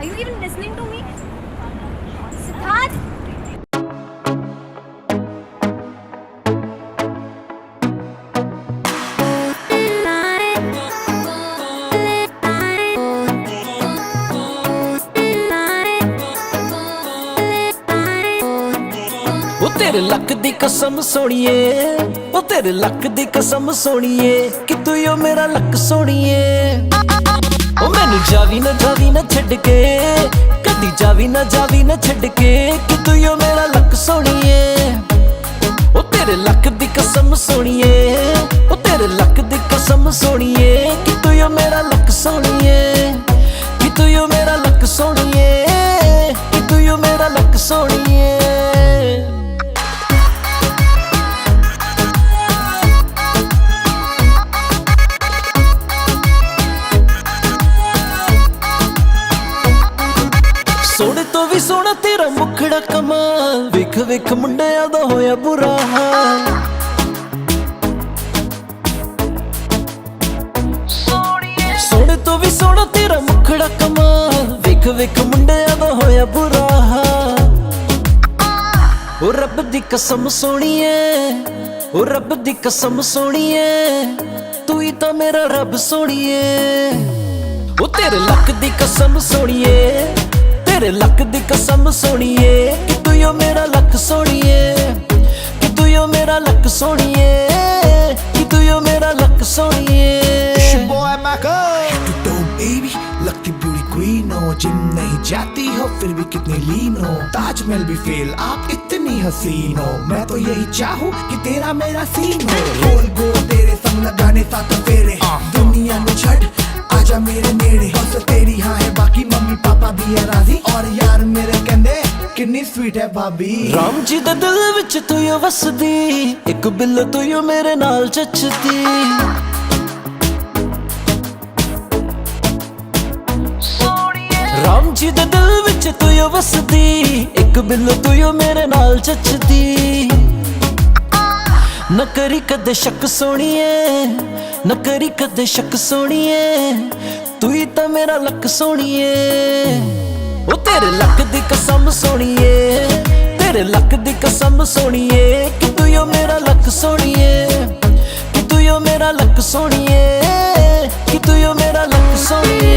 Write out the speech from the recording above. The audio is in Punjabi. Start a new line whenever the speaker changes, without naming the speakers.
Are you even listening to me? Siddharth?
ਉਹ ਤੇਰੇ ਲੱਕ ਦੀ ਕਸਮ ਸੋਣੀਏ, ਉਹ ਤੇਰੇ ਲੱਕ ਦੀ ਕਸਮ ਸੋਣੀਏ, ਕਿ ਤੂੰ ਓ ਮੇਰਾ ਲੱਕ ਸੋਣੀਏ। ਉਹ ਮੈਨੂੰ ਜਾਵੀ ਨਾ ਛੱਡ ਕੇ, ਕਦੀ ਜਾਵੀ ਨਾ ਛੱਡ ਕੇ, ਕਿ ਤੂੰ ਓ ਮੇਰਾ ਲੱਕ ਸੋਣੀਏ। ਉਹ ਤੇਰੇ ਲੱਕ ਦੀ ਕਸਮ ਸੋਣੀਏ, ਉਹ ਤੇਰੇ ਲੱਕ ਦੀ ਕਸਮ ਸੋਣੀਏ, ਕਿ ਤੂੰ ਓ ਮੇਰਾ ਲੱਕ ਸੋਣੀਏ, ਕਿ ਤੂੰ ਓ ਮੇਰਾ ਲੱਕ ਸੋਣੀਏ, ਕਿ ਤੂੰ ਓ ਮੇਰਾ ਲੱਕ ਸੋਣੀਏ। ਸੋਹਣੇ ਤੋਂ ਵੀ ਸੋਹਣਾ ਤੇਰਾ ਮੁਖੜਾ ਕਮਾਲ, ਵੇਖ ਵੇਖ ਮੁੰਡਿਆਂ ਦਾ ਹੋਇਆ ਬੁਰਾ ਹਾਲ। ਸੋਹਣੇ ਤੋਂ ਵੀ ਸੋਹਣਾ ਤੇਰਾ ਮੁਖੜਾ ਕਮਾਲ, ਵੇਖ ਵੇਖ ਮੁੰਡਿਆਂ ਦਾ ਹੋਇਆ ਬੁਰਾ ਹਾਲ। ਉਹ ਰੱਬ ਦੀ ਕਸਮ ਸੋਣੀਏ, ਉਹ ਰੱਬ ਦੀ ਕਸਮ ਸੋਣੀਏ, ਤੂੰ ਹੀ ਤਾਂ ਮੇਰਾ ਰੱਬ ਸੋਣੀਏ। ਉਹ ਤੇਰੇ ਲੱਕ ਦੀ ਕਸਮ ਸੋਣੀਏ, ਤੇਰੇ ਲੱਕ ਦੀ ਕਸਮ ਸੋਣੀਏ, ਕਿ ਤੂੰ ਓ ਮੇਰਾ ਲੱਕ ਸੋਣੀਏ, ਕਿ ਤੂੰ ਓ ਮੇਰਾ ਲੱਕ ਸੋਣੀਏ, ਕਿ ਤੂੰ ਓ ਮੇਰਾ ਲੱਕ ਸੋਣੀਏ।
It's your boy Mako. You don't baby, लगती ब्यूटी क्वीन हो, जिम नहीं जाती हो फिर भी कितनी लीन हो, ताजमहल भी फेल आप इतनी हसीन हो, मैं तो यही चाहूँ कि तेरा मेरा सीन हो। गोल गोल तेरे संग लगाने साथ फेरे, दुनिया में छड़ आजा मेरे नेड़े, बस तेरी हाँ है बाकी मम्मी पापा भी है राजी, और यार मेरे कहंदे कितनी स्वीट है भाभी।
ਰਾਮ ਜੀ ਦੇ ਦਿਲ ਵਿੱਚ ਤੂੰ ਓ ਵਸਦੀ, ਇੱਕ ਬਿੱਲ ਤੂੰ ਓ ਮੇਰੇ ਨਾਲ ਚੱਚਦੀ। ਰਾਮ ਜੀ ਦੇ ਦਿਲ ਵਿੱਚ ਤੂੰ ਓ ਵਸਦੀ, ਇੱਕ ਬਿੱਲ ਤੂੰ ਓ ਮੇਰੇ ਨਾਲ ਚੱਚਦੀ। ਨਾ ਕਰੀ ਕਦੇ ਸ਼ੱਕ ਸੋਣੀਏ, ਨਾ ਕਰੀ ਕਦੇ ਸ਼ੱਕ ਸੋਣੀਏ, ਤੂੰ ਹੀ ਤਾਂ ਮੇਰਾ ਲੱਕ ਸੋਣੀਏ। ਉਹ ਤੇਰੇ ਲੱਕ ਦੀ ਕਸਮ ਸੋਣੀਏ, ਤੇਰੇ ਲੱਕ ਦੀ ਕਸਮ ਸੋਣੀਏ, ਕਿ ਤੂੰ ਓ ਮੇਰਾ ਲੱਕ ਸੋਣੀਏ, ਕਿ ਤੂੰ ਓ ਮੇਰਾ ਲੱਕ ਸੋਣੀਏ, ਕਿ ਤੂੰ ਓ ਮੇਰਾ ਲੱਕ ਸੋਣੀਏ।